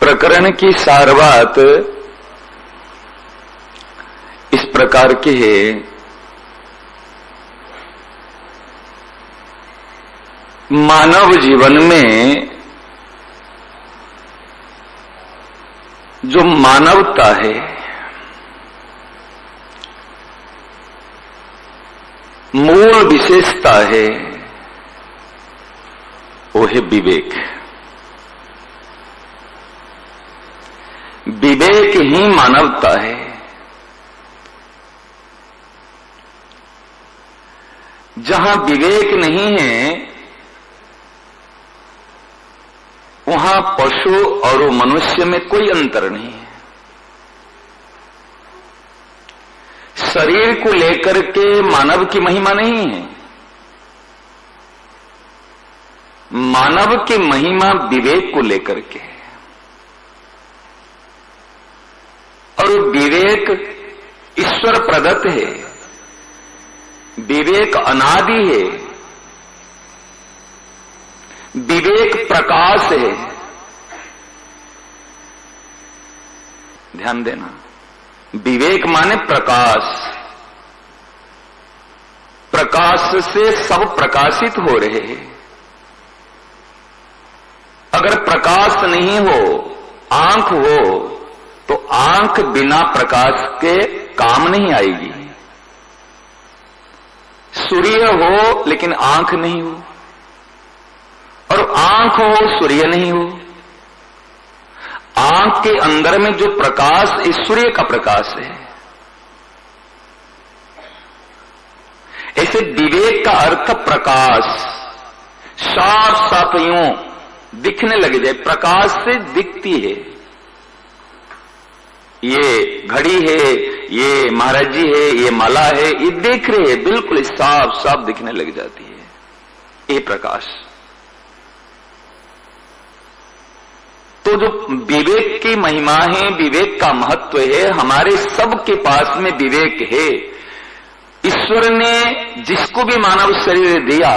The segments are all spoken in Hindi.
प्रकरण की सार बात इस प्रकार की है। मानव जीवन में जो मानवता है, मूल विशेषता है, वो है विवेक। विवेक ही मानवता है। जहां विवेक नहीं है वहां पशु और मनुष्य में कोई अंतर नहीं है। शरीर को लेकर के मानव की महिमा नहीं है। मानव की महिमा विवेक को लेकर के है। और विवेक ईश्वर प्रदत्त है। विवेक अनादि है। विवेक प्रकाश है। ध्यान देना, विवेक माने प्रकाश। प्रकाश से सब प्रकाशित हो रहे हैं। अगर प्रकाश नहीं हो, आंख हो, तो आंख बिना प्रकाश के काम नहीं आएगी। सूर्य हो लेकिन आंख नहीं हो, और आंख हो सूर्य नहीं हो। आंख के अंदर में जो प्रकाश इस सूर्य का प्रकाश है। ऐसे विवेक का अर्थ प्रकाश, साफ साफ यूं दिखने लग जाए, प्रकाश से दिखती है। ये घड़ी है, ये महाराज जी है, ये माला है, ये देख रहे हैं, बिल्कुल साफ साफ दिखने लग जाती है ये प्रकाश। तो जो विवेक की महिमा है, विवेक का महत्व है, हमारे सबके पास में विवेक है। ईश्वर ने जिसको भी मानव शरीर दिया,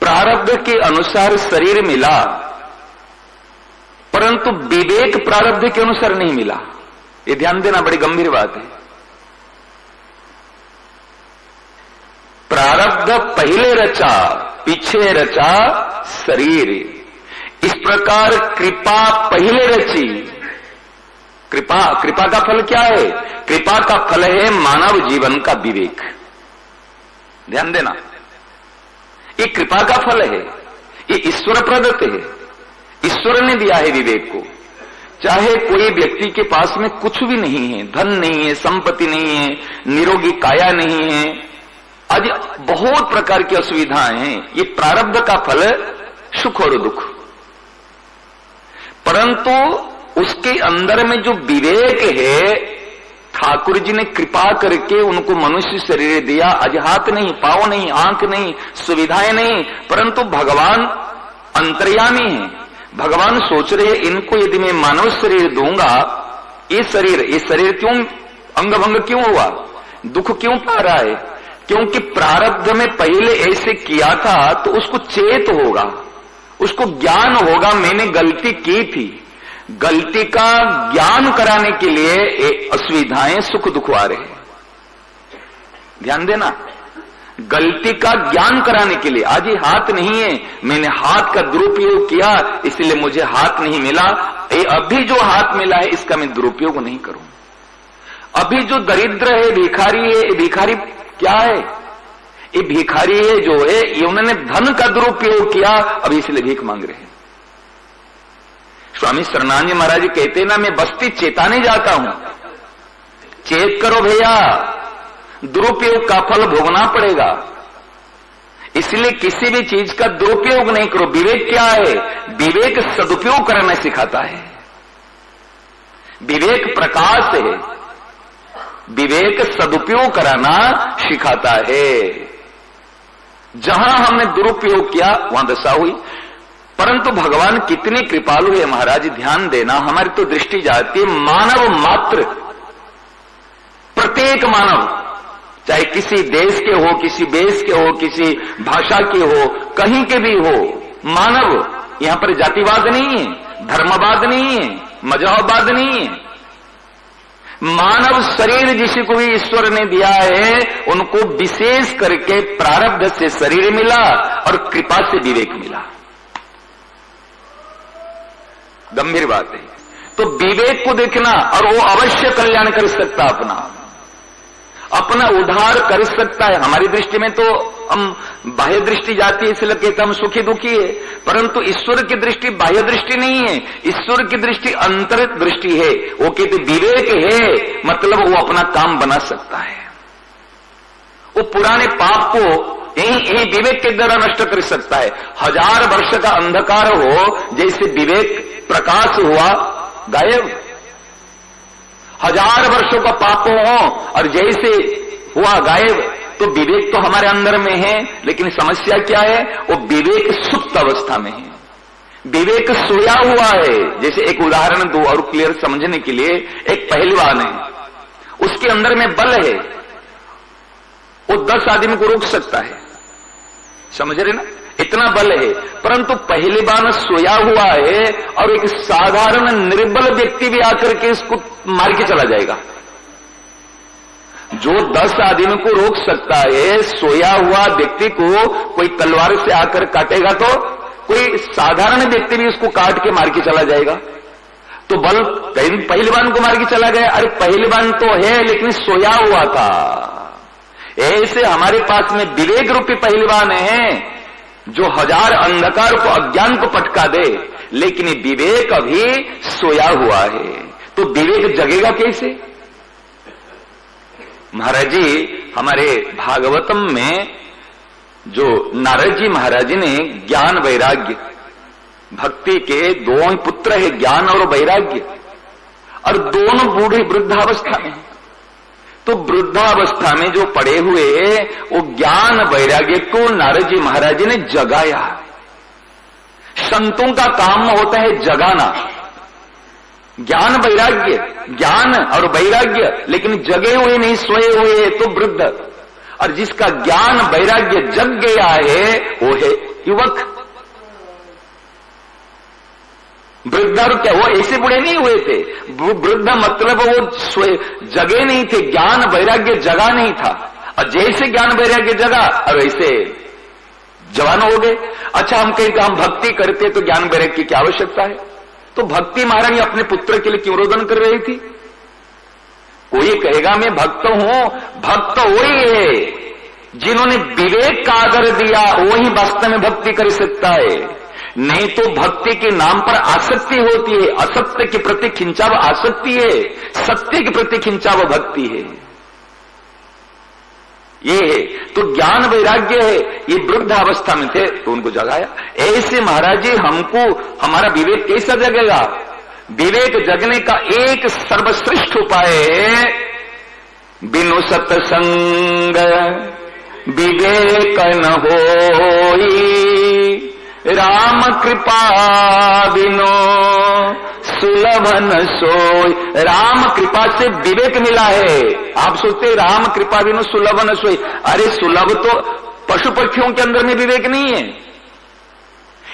प्रारब्ध के अनुसार शरीर मिला, परंतु विवेक प्रारब्ध के अनुसार नहीं मिला। ये ध्यान देना, बड़ी गंभीर बात है। प्रारब्ध पहले रचा, पीछे रचा शरीर। इस प्रकार कृपा पहले रची। कृपा का फल क्या है? कृपा का फल है मानव जीवन का विवेक। ध्यान देना, ये कृपा का फल है, ये ईश्वर प्रदत्त है। ईश्वर ने दिया है विवेक को। चाहे कोई व्यक्ति के पास में कुछ भी नहीं है, धन नहीं है, संपत्ति नहीं है, निरोगी काया नहीं है, आज बहुत प्रकार की असुविधाएं हैं, ये प्रारब्ध का फल सुख और दुख। परंतु उसके अंदर में जो विवेक है, ठाकुर जी ने कृपा करके उनको मनुष्य शरीर दिया। आज हाथ नहीं, पांव नहीं, आंख नहीं, सुविधाएं नहीं, परंतु भगवान अंतर्यामी है। भगवान सोच रहे हैं, इनको यदि मैं मानव शरीर दूंगा, ये शरीर क्यों अंग भंग क्यों हुआ, दुख क्यों पा रहा है? क्योंकि प्रारब्ध में पहले ऐसे किया था, तो उसको चेत होगा, उसको ज्ञान होगा मैंने गलती की थी। गलती का ज्ञान कराने के लिए असुविधाएं सुख दुख आ रहे हैं। ध्यान देना, गलती का ज्ञान कराने के लिए। आज ये हाथ नहीं है, मैंने हाथ का दुरुपयोग किया, इसलिए मुझे हाथ नहीं मिला। ये अभी जो हाथ मिला है इसका मैं दुरुपयोग नहीं करूं। अभी जो दरिद्र है, भिखारी है, ये भिखारी क्या है? ये भिखारी है जो है, ये उन्होंने धन का दुरुपयोग किया, अभी इसलिए भीख मांग रहे हैं। स्वामी शरणानंद महाराज जी कहते ना, मैं बस्ती चेताने जाता हूं, चेत करो भैया, दुरुपयोग का फल भोगना पड़ेगा। इसलिए किसी भी चीज का दुरुपयोग नहीं करो। विवेक क्या है? विवेक सदुपयोग करना सिखाता है। विवेक प्रकाश है, विवेक सदुपयोग कराना सिखाता है। जहां हमने दुरुपयोग किया वहां दशा हुई। परंतु भगवान कितने कृपालु है महाराज, ध्यान देना। हमारी तो दृष्टि जाती है मानव मात्र, प्रत्येक मानव, चाहे किसी देश के हो, किसी देश के हो, किसी भाषा के हो, कहीं के भी हो, मानव यहां पर जातिवाद नहीं है, धर्मवाद नहीं है, मजहबवाद नहीं है। मानव शरीर जिसको भी ईश्वर ने दिया है उनको विशेष करके प्रारब्ध से शरीर मिला और कृपा से विवेक मिला। गंभीर बात है। तो विवेक को देखना, और वो अवश्य कल्याण कर सकता, अपना उद्धार कर सकता है। हमारी दृष्टि में तो हम बाह्य दृष्टि जाती है, इसलिए कहते हम सुखी दुखी है, परंतु ईश्वर की दृष्टि बाह्य दृष्टि नहीं है, ईश्वर की दृष्टि अंतर दृष्टि है। वो कहते विवेक है मतलब वो अपना काम बना सकता है, वो पुराने पाप को यही विवेक के द्वारा नष्ट कर सकता है। 1000 वर्ष का अंधकार हो, जैसे विवेक प्रकाश हुआ गायब। 1000 वर्षों का पाप हो और जैसे हुआ गायब। तो विवेक तो हमारे अंदर में है, लेकिन समस्या क्या है, वो विवेक सुप्त अवस्था में है, विवेक सोया हुआ है। जैसे एक उदाहरण दो और क्लियर समझने के लिए, एक पहलवान है, उसके अंदर में बल है, वो 10 आदमी को रोक सकता है, समझ रहे ना, इतना बल है, परंतु पहलवान सोया हुआ है और एक साधारण निर्बल व्यक्ति भी आकर के इसको मार के चला जाएगा। जो 10 आदमी को रोक सकता है, सोया हुआ व्यक्ति को कोई तलवार से आकर काटेगा तो कोई साधारण व्यक्ति भी उसको काट के मार के चला जाएगा। तो बल कहीं पहलवान को मार के चला गया। अरे पहलवान तो है लेकिन सोया हुआ था। ऐसे हमारे पास में विवेक रूपी पहलवान है जो 1000 अंधकार को, अज्ञान को पटका दे, लेकिन विवेक अभी सोया हुआ है। तो विवेक जगेगा कैसे? महाराज जी, हमारे भागवतम में जो नारद जी महाराज ने ज्ञान वैराग्य भक्ति के 2 पुत्र है, ज्ञान और वैराग्य, और दोनों बूढ़े वृद्धावस्था में। तो वृद्धावस्था में जो पड़े हुए वो ज्ञान वैराग्य को नारद जी महाराज ने जगाया। संतों का काम होता है जगाना, ज्ञान वैराग्य, ज्ञान और वैराग्य, लेकिन जगे हुए नहीं, सोए हुए तो वृद्ध। और जिसका ज्ञान वैराग्य जग गया है वो है युवक। वृद्ध और क्या, वो ऐसे बूढ़े नहीं हुए थे। वृद्ध मतलब वो सोए, जगे नहीं थे, ज्ञान वैराग्य जगा नहीं था। और जैसे ज्ञान वैराग्य जगा और वैसे जवान हो गए। अच्छा, हम कहें कि हम भक्ति करते तो ज्ञान वैराग्य की क्या आवश्यकता है? तो भक्ति महारानी अपने पुत्र के लिए क्यों रोदन कर रही थी? कोई कहेगा मैं भक्त हूं, भक्त वही है जिन्होंने विवेक का आदर दिया, वही वास्तव में भक्ति कर सकता है। नहीं तो भक्ति के नाम पर आसक्ति होती है, असत्य के प्रति खिंचाव आसक्ति है, सत्य के प्रति खिंचाव भक्ति है। ये है तो ज्ञान वैराग्य है। ये वृद्ध अवस्था में थे तो उनको जगाया। ऐसे महाराज जी हमको हमारा विवेक कैसा जगेगा? विवेक जगने का एक सर्वश्रेष्ठ उपाय है, बिनु सत्संग विवेक न होई, राम कृपा बिनो सुलभ न सोई। राम कृपा से विवेक मिला है। आप सोचते राम कृपा बिनो सुलभ न सोई, अरे सुलभ तो पशु पक्षियों के अंदर में विवेक नहीं है,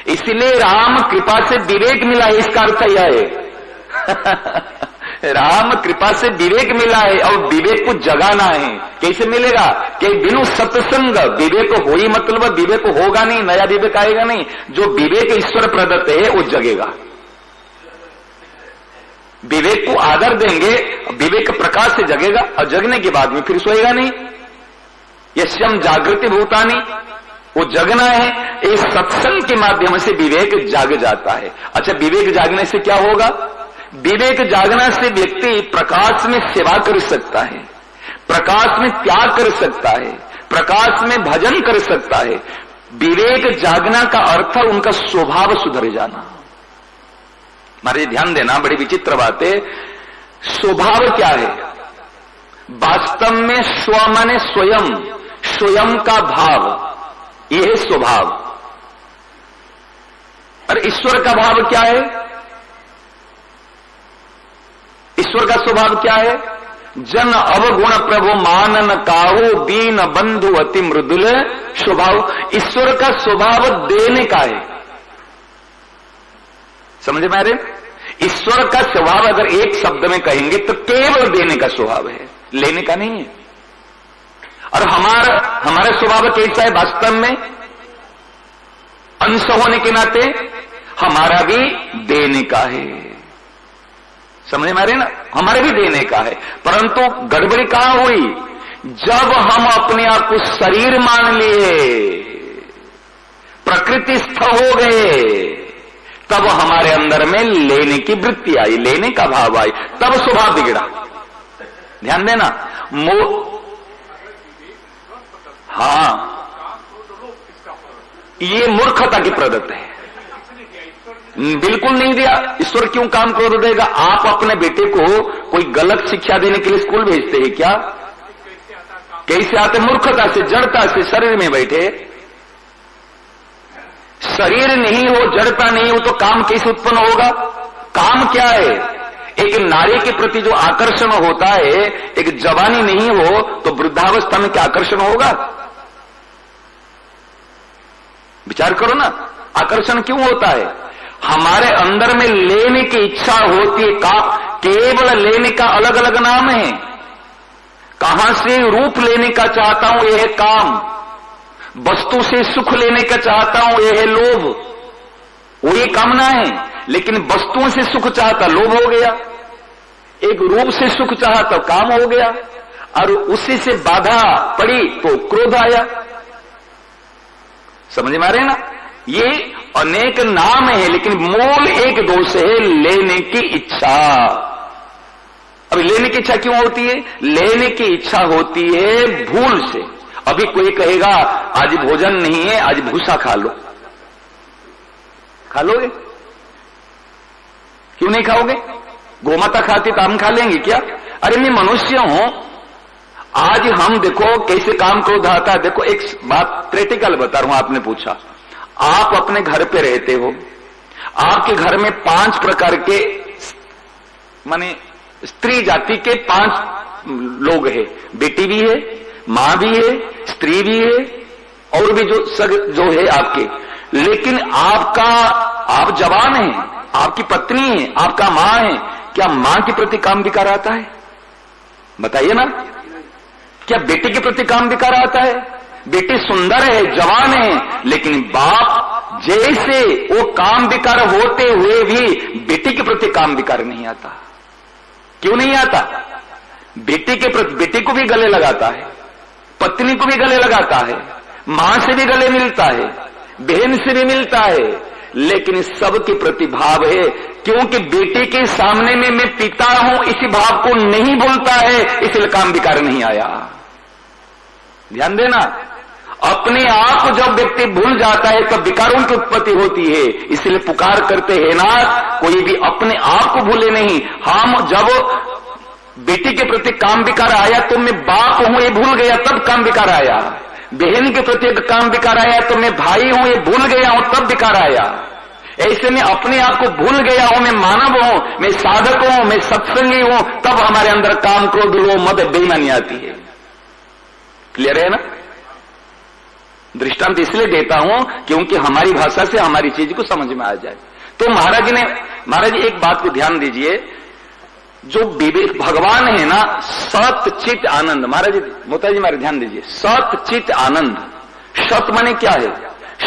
इसलिए राम कृपा से विवेक मिला है, इसका अर्थ यह है। राम कृपा से विवेक मिला है और विवेक को जगाना है। कैसे मिलेगा? कि बिनु सत्संग विवेक हो ही, मतलब विवेक होगा नहीं, नया विवेक आएगा नहीं। जो विवेक ईश्वर प्रदत्त है वो जगेगा। विवेक को आदर देंगे, विवेक प्रकाश से जगेगा और जगने के बाद में फिर सोएगा नहीं। यस्यम जागृति भूतानी, वो जगना है। इस सत्संग के माध्यम से विवेक जाग जाता है। अच्छा, विवेक जागने से क्या होगा? विवेक जागना से व्यक्ति प्रकाश में सेवा कर सकता है, प्रकाश में त्याग कर सकता है, प्रकाश में भजन कर सकता है। विवेक जागना का अर्थ उनका स्वभाव सुधर जाना। महाराज ध्यान देना, बड़ी विचित्र बात है। स्वभाव क्या है? वास्तव में स्व माने स्वयं, स्वयं का भाव, यह है स्वभाव। और ईश्वर का भाव क्या है? ईश्वर का स्वभाव क्या है? जन अवगुण प्रभु मानन काहू, दीन बंधु अति मृदुल स्वभाव। ईश्वर का स्वभाव देने का है। समझ में आ रहे? ईश्वर का स्वभाव अगर एक शब्द में कहेंगे तो केवल देने का स्वभाव है, लेने का नहीं है। और हमारा स्वभाव कैसा है वास्तव में? अंश होने के नाते हमारा भी देने का है। समझ में आ रहे ना? हमारे भी देने का है, परंतु गड़बड़ी कहां हुई? जब हम अपने आप को शरीर मान लिए, प्रकृतिस्थ हो गए, तब हमारे अंदर में लेने की वृत्ति आई, लेने का भाव आई, तब स्वभाव बिगड़ा। ध्यान देना। हाँ, ये मूर्खता की प्रदत्त है। बिल्कुल नहीं दिया। ईश्वर क्यों काम क्रोध देगा? आप अपने बेटे को कोई गलत शिक्षा देने के लिए स्कूल भेजते हैं क्या? कैसे आते? मूर्खता से, जड़ता से, शरीर में बैठे। शरीर नहीं हो, जड़ता नहीं हो, तो काम कैसे उत्पन्न होगा? काम क्या है? एक नारी के प्रति जो आकर्षण होता है, एक जवानी नहीं हो तो वृद्धावस्था में क्या आकर्षण होगा? विचार करो ना, आकर्षण क्यों होता है? हमारे अंदर में लेने की इच्छा होती है। केवल लेने का अलग अलग नाम है। कहां से रूप लेने का चाहता हूं, यह है काम। वस्तु से सुख लेने का चाहता हूं, यह है लोभ। वो ये कामना है, लेकिन वस्तुओं से सुख चाहता लोभ हो गया। एक रूप से सुख चाहता काम हो गया, और उसी से बाधा पड़ी तो क्रोध आया। समझ में आ रहे ना? ये अनेक नाम है, लेकिन मूल एक दोष है, लेने की इच्छा। अब लेने की इच्छा क्यों होती है? लेने की इच्छा होती है भूल से। अभी कोई कहेगा आज भोजन नहीं है, आज भूसा खा लो। खा लोगे? क्यों नहीं खाओगे? गोमाता खाती तो हम खा लेंगे क्या? अरे मैं मनुष्य हूं। आज हम देखो कैसे काम क्रोध आता है। देखो एक बात प्रैक्टिकल बता रहा हूं। आपने पूछा, आप अपने घर पे रहते हो, आपके घर में 5 प्रकार के माने स्त्री जाति के 5 लोग हैं। बेटी भी है, मां भी है, स्त्री भी है, और भी जो है आपके। लेकिन आप जवान हैं, आपकी पत्नी है, आपका मां है। क्या मां के प्रति काम विकार आता है? बताइए ना। क्या बेटे के प्रति काम विकार आता है? बेटी सुंदर है, जवान है, लेकिन बाप जैसे वो काम विकार होते हुए भी बेटी के प्रति काम विकार नहीं आता। क्यों नहीं आता? बेटी के प्रति, बेटी को भी गले लगाता है, पत्नी को भी गले लगाता है, मां से भी गले मिलता है, बहन से भी मिलता है, लेकिन सबके प्रति भाव है। क्योंकि बेटे के सामने में मैं पिता हूं, इसी भाव को नहीं भूलता है, इसलिए काम विकार नहीं आया। ध्यान देना। अपने आप को जब व्यक्ति भूल जाता है तब विकारों की उत्पत्ति होती है। इसलिए पुकार करते हैं नाथ, कोई भी अपने आप को भूले नहीं। हम जब बेटी के प्रति काम विकार आया तो मैं बाप हूं ये भूल गया, तब काम विकार आया। बहन के प्रति काम विकार आया तो मैं भाई हूं ये भूल गया हूं, तब विकार आया। ऐसे में अपने आप को भूल गया हूं, मैं मानव हूं, मैं साधक हूं, मैं सत्संगी हूं, तब हमारे अंदर काम क्रोध लोभ मद बेईमानी आती है। क्लियर है ना? दृष्टांत इसलिए देता हूं क्योंकि हमारी भाषा से हमारी चीज को समझ में आ जाए। तो महाराज एक बात को ध्यान दीजिए, जो विवेक भगवान है ना, सत चित आनंद। महाराज मोता जी महाराज ध्यान दीजिए, सत चित आनंद। सत माने क्या है?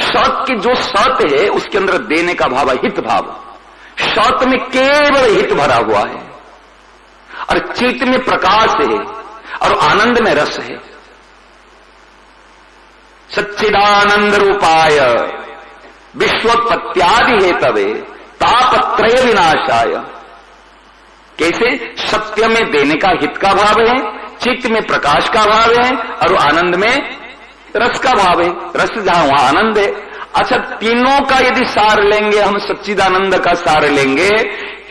सत की जो सत है उसके अंदर देने का भाव है, हित भाव। सत में केवल हित भरा हुआ है, और चित में प्रकाश है, और आनंद में रस है। सच्चिदानंद रूपाय विश्वोत्पत्त्यादि हेतवे तापत्रय विनाशाय। कैसे? सत्य में देने का हित का भाव है, चित्त में प्रकाश का भाव है, और आनंद में रस का भाव है। रस जहां वहां आनंद है। अच्छा, तीनों का यदि सार लेंगे हम, सच्चिदानंद का सार लेंगे,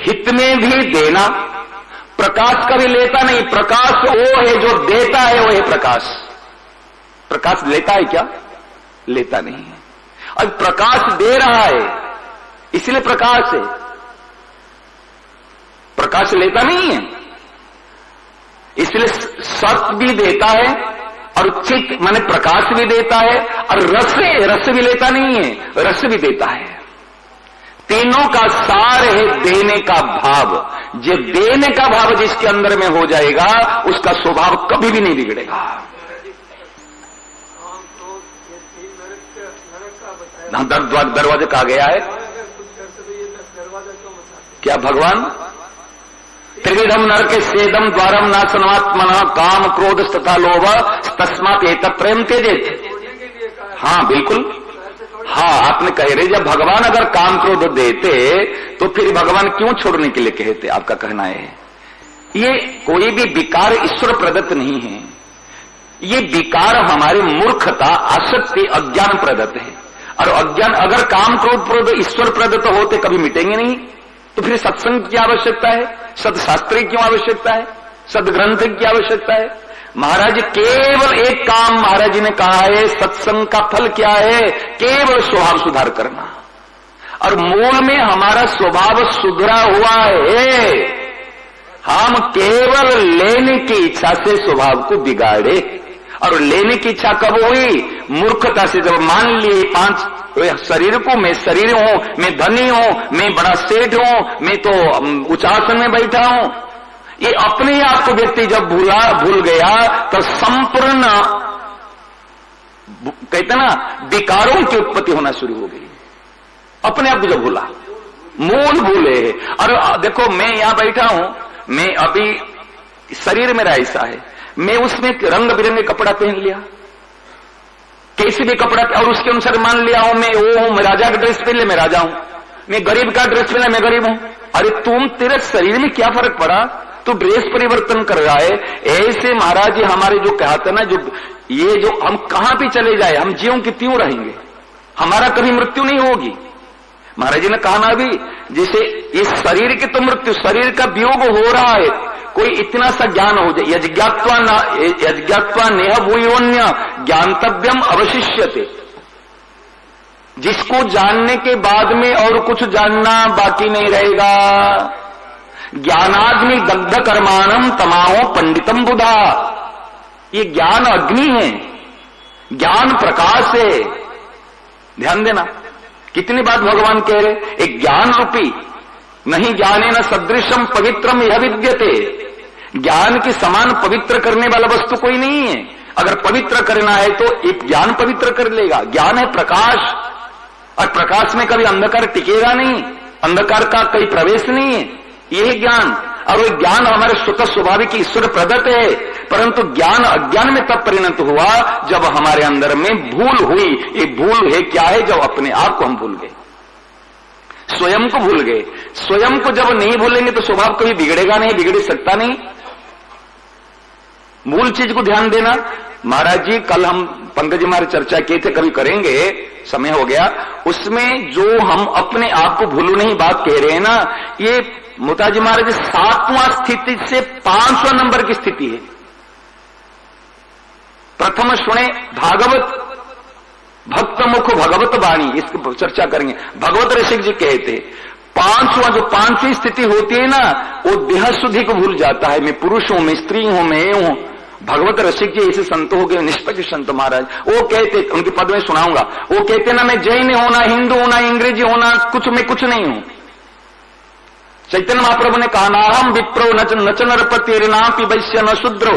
हित में भी देना, प्रकाश का भी लेता नहीं। प्रकाश वो है जो देता है, वो है प्रकाश। प्रकाश लेता है क्या? लेता नहीं है। अब प्रकाश दे रहा है, इसलिए प्रकाश है। प्रकाश लेता नहीं है, इसलिए सत्य भी देता है, और चित्त माने प्रकाश भी देता है, और रस भी लेता नहीं है, रस भी देता है। तीनों का सार है देने का भाव। जो देने का भाव जिसके अंदर में हो जाएगा उसका स्वभाव कभी भी नहीं बिगड़ेगा। दरवाजे कहा गया है क्या भगवान? त्रिविधम नरके सेदम द्वारम नाशनवात्मना काम क्रोध तथा लोभ तस्मात् एतत्त्रयम् त्यजेत्। हाँ बिल्कुल, हाँ आपने कह रहे जब भगवान अगर काम क्रोध देते तो फिर भगवान क्यों छोड़ने के लिए कहते? आपका कहना है ये कोई भी विकार ईश्वर प्रदत्त नहीं है, ये विकार हमारे मूर्खता आसक्ति अज्ञान प्रदत्त है। और अज्ञान अगर काम क्रोध ईश्वर प्रदत्त होते कभी मिटेंगे नहीं, तो फिर सत्संग की आवश्यकता है, सदशास्त्र की क्यों आवश्यकता है, सदग्रंथ की आवश्यकता है? महाराज केवल एक काम महाराज जी ने कहा है, सत्संग का फल क्या है? केवल स्वभाव सुधार करना। और मूल में हमारा स्वभाव सुधरा हुआ है, हम केवल लेने की इच्छा से स्वभाव को बिगाड़े। और लेने की इच्छा कब हुई? मूर्खता से। जब मान लिए 5 शरीर को, मैं शरीर हूं, मैं धनी हूं, मैं बड़ा सेठ हूं, मैं तो उच्चासन में बैठा हूं, ये अपने आप को व्यक्ति जब भूल गया तो संपूर्ण कहते ना विकारों की उत्पत्ति होना शुरू हो गई। अपने आप को जब भूला, मूल भूले। और देखो मैं यहां बैठा हूं, मैं अभी शरीर मेरा ऐसा है, मैं उसमें रंग बिरंगे कपड़ा पहन लिया, कैसे भी कपड़ा, और उसके अनुसार मान लिया हूं मैं वो हूं, मैं राजा का ड्रेस पहन ले मैं राजा हूं, मैं गरीब का ड्रेस पहन ले मैं गरीब हूं। अरे तुम, तेरे शरीर में क्या फर्क पड़ा? तू ड्रेस परिवर्तन कर रहा है। ऐसे महाराज जी हमारे जो कहते ना, जो ये जो हम कहां भी चले जाए हम ज्यों की त्यों रहेंगे, हमारा कभी मृत्यु नहीं होगी। महाराज जी ने कहा ना अभी, जैसे इस शरीर की तो मृत्यु, शरीर का वियोग हो रहा है, कोई इतना सा ज्ञान हो जाए, यज्ञात्वा नेह भूयोन्य ज्ञातव्यम अवशिष्यते। जिसको जानने के बाद में और कुछ जानना बाकी नहीं रहेगा। ज्ञानाग्नि दग्ध कर्माणम तमाहो पंडितम बुधा। ये ज्ञान अग्नि है, ज्ञान प्रकाश है। ध्यान देना, कितनी बात भगवान कह रहे, एक ज्ञान रूपी, नहीं ज्ञाने न सदृशम पवित्रम यह विद्यते। ज्ञान के समान पवित्र करने वाला वस्तु कोई नहीं है। अगर पवित्र करना है तो एक ज्ञान पवित्र कर लेगा। ज्ञान है प्रकाश, और प्रकाश में कभी अंधकार टिकेगा नहीं, अंधकार का कोई प्रवेश नहीं है, यह ज्ञान। और वो ज्ञान हमारे स्वतः स्वाभाविक ईश्वर प्रदत्त है, परंतु ज्ञान अज्ञान में तब परिणत हुआ जब हमारे अंदर में भूल हुई। ये भूल है क्या है? जब अपने आप को हम भूल गए, स्वयं को भूल गए। स्वयं को जब नहीं भूलेंगे तो स्वभाव कभी बिगड़ेगा नहीं, बिगड़ सकता नहीं। मूल चीज को ध्यान देना। महाराज जी कल हम पंकज जी हमारे चर्चा किए थे, कभी करेंगे, समय हो गया। उसमें जो हम अपने आप को भूलो नहीं बात कह रहे हैं ना, ये मोताजी महाराज 7वां स्थिति से 5वां नंबर की स्थिति है। प्रथम सुने भागवत भक्त मुख भगवत वाणी, इसकी चर्चा करेंगे। भगवत रसिक जी कहते 5वीं स्थिति होती है ना, वो देह शुद्धि को भूल जाता है। मैं पुरुष हूं, मैं स्त्री हूं, मैं हूं। भगवत रसिक जी ऐसे संत हो गए, निष्पक्ष संत महाराज। वो कहते, उनके पद में सुनाऊंगा, वो कहते ना मैं जैन होना, हिंदू होना, अंग्रेजी होना, मैं कुछ नहीं हूं। चैतन्य महाप्रभु ने कहा, नाहम विप्रो नच नरपति नापि वैश्य न शूद्रो।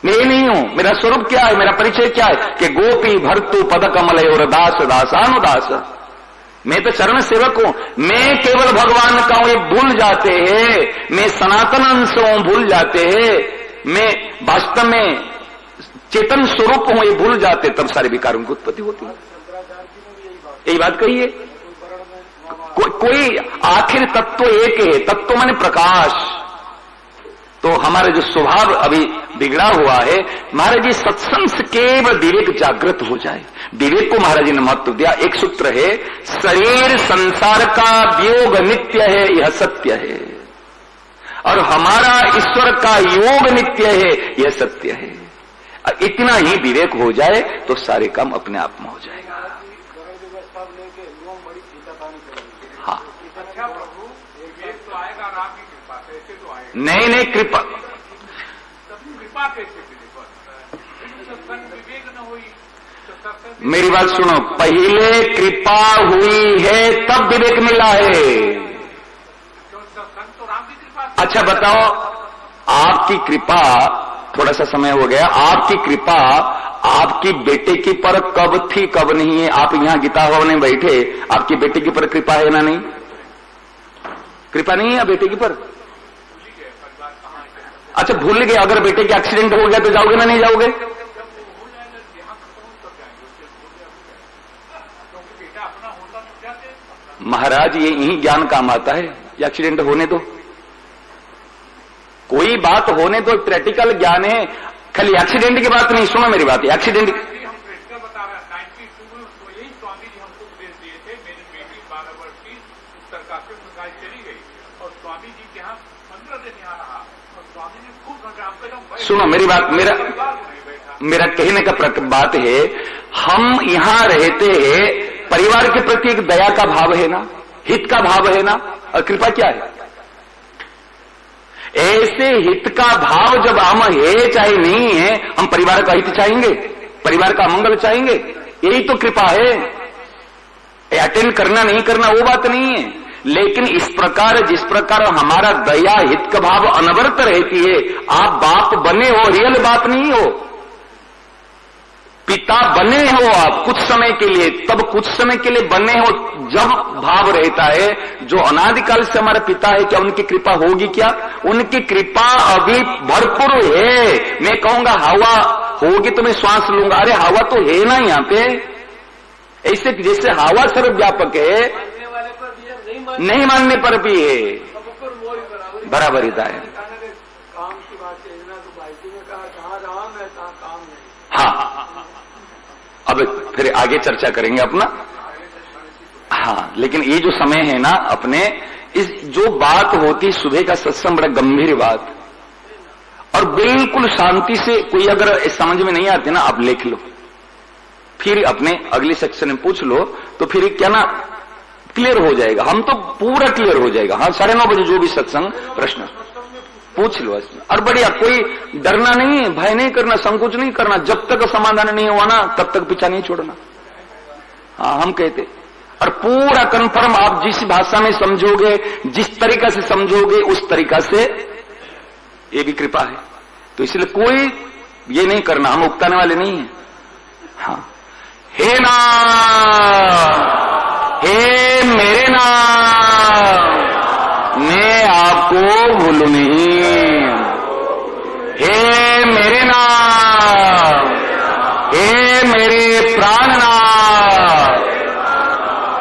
मैं नहीं हूं, मेरा स्वरूप क्या है, मेरा परिचय क्या है कि गोपी भर्तु पद कमल और दास दासानुदास। मैं तो चरण सेवक हूं, मैं केवल भगवान का हूं, ये भूल जाते हैं। मैं सनातन अंश हूं, भूल जाते हैं। मैं वास्तव में चेतन स्वरूप हूं, ये भूल जाते, तब सारे विकारों की उत्पत्ति होती है। यही बात कही है। कोई आखिर तत्व एक है, तत्व माने प्रकाश। तो हमारा जो स्वभाव अभी बिगड़ा हुआ है, महाराज जी सत्संग से केवल विवेक जागृत हो जाए। विवेक को महाराज जी ने महत्व दिया। एक सूत्र है, शरीर संसार का वियोग नित्य है, यह सत्य है, और हमारा ईश्वर का योग नित्य है, यह सत्य है। इतना ही विवेक हो जाए तो सारे काम अपने आप में हो जाएगा। हाँ, नहीं कृपा कैसे विवेक न हुई मेरी बात सुनो, पहले कृपा हुई है तब विवेक मिला है। अच्छा बताओ, आपकी कृपा, थोड़ा सा समय हो गया, आपकी कृपा आपकी बेटे की पर कब थी कब नहीं है? आप यहां गीता भवन में बैठे, आपकी बेटे की पर कृपा है ना? नहीं, कृपा नहीं है बेटे की पर। अच्छा भूल गए, अगर बेटे के एक्सीडेंट हो गया तो जाओगे ना? नहीं जाओगे? महाराज ये यही ज्ञान काम आता है। एक्सीडेंट होने दो, कोई बात होने दो, प्रैक्टिकल ज्ञान है, खाली एक्सीडेंट की बात नहीं। सुनो मेरी बात, एक्सीडेंट सुनो मेरी बात, मेरा कहने का बात है, हम यहां रहते हैं, परिवार के प्रति एक दया का भाव है ना, हित का भाव है ना, और कृपा क्या है? ऐसे हित का भाव जब हम है चाहे नहीं है, हम परिवार का हित चाहेंगे, परिवार का मंगल चाहेंगे, यही तो कृपा है। अटेंड करना नहीं करना वो बात नहीं है, लेकिन इस प्रकार जिस प्रकार हमारा दया हित का भाव अनवरत रहती है, आप बाप बने हो, रियल बाप नहीं हो, पिता बने हो आप कुछ समय के लिए, तब कुछ समय के लिए बने हो जब भाव रहता है, जो अनादिकाल से हमारा पिता है, क्या उनकी कृपा होगी? क्या उनकी कृपा अभी भरपूर है। मैं कहूंगा हवा होगी तो मैं श्वास लूंगा, अरे हवा तो है ना यहाँ पे। ऐसे जैसे हवा सर्वव्यापक है, नहीं मानने पर भी है, बराबरिता है। हाँ, अब फिर आगे चर्चा करेंगे अपना। हाँ, लेकिन ये जो समय है ना अपने, इस जो बात होती सुबह का सत्संग बड़ा गंभीर बात, और बिल्कुल शांति से, कोई अगर समझ में नहीं आती ना, आप लिख लो, फिर अपने अगले सेक्शन में पूछ लो, तो फिर क्या ना क्लियर हो जाएगा, हम तो पूरा क्लियर हो जाएगा। हाँ, 9:30 बजे जो भी सत्संग प्रश्न पूछ लो, और बढ़िया, कोई डरना नहीं, भय नहीं करना, संकोच नहीं करना, जब तक समाधान नहीं हुआ ना तब तक पीछा नहीं छोड़ना। हाँ, हम कहते, और पूरा कंफर्म आप जिस भाषा में समझोगे, जिस तरीका से समझोगे, उस तरीका से ये भी कृपा है। तो इसलिए कोई ये नहीं करना, हम उकताने वाले नहीं है। हाँ, हे नाम, हे मेरे नाम, मैं आपको भूलू नहीं। हे मेरे नाम, हे मेरे प्राणनाथ,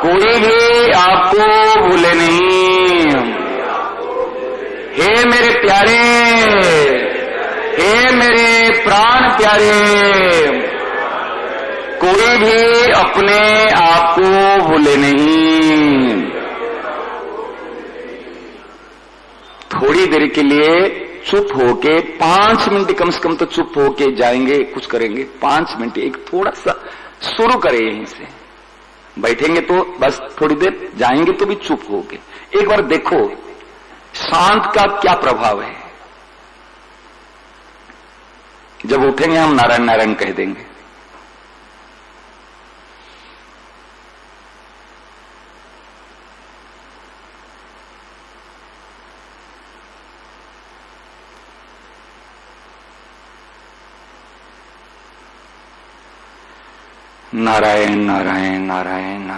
कोई भी आपको भूले नहीं। हे मेरे प्यारे, हे मेरे प्राण प्यारे, कोई भी अपने आप को भूले नहीं। थोड़ी देर के लिए चुप होके, 5 मिनट कम से कम तो चुप होके जाएंगे, कुछ करेंगे 5 मिनट, एक थोड़ा सा शुरू करें यहीं से, बैठेंगे तो बस थोड़ी देर, जाएंगे तो भी चुप होके एक बार देखो शांत का क्या प्रभाव है। जब उठेंगे हम नारायण नारायण कह देंगे। नारायण नारायण नारायण नारायण।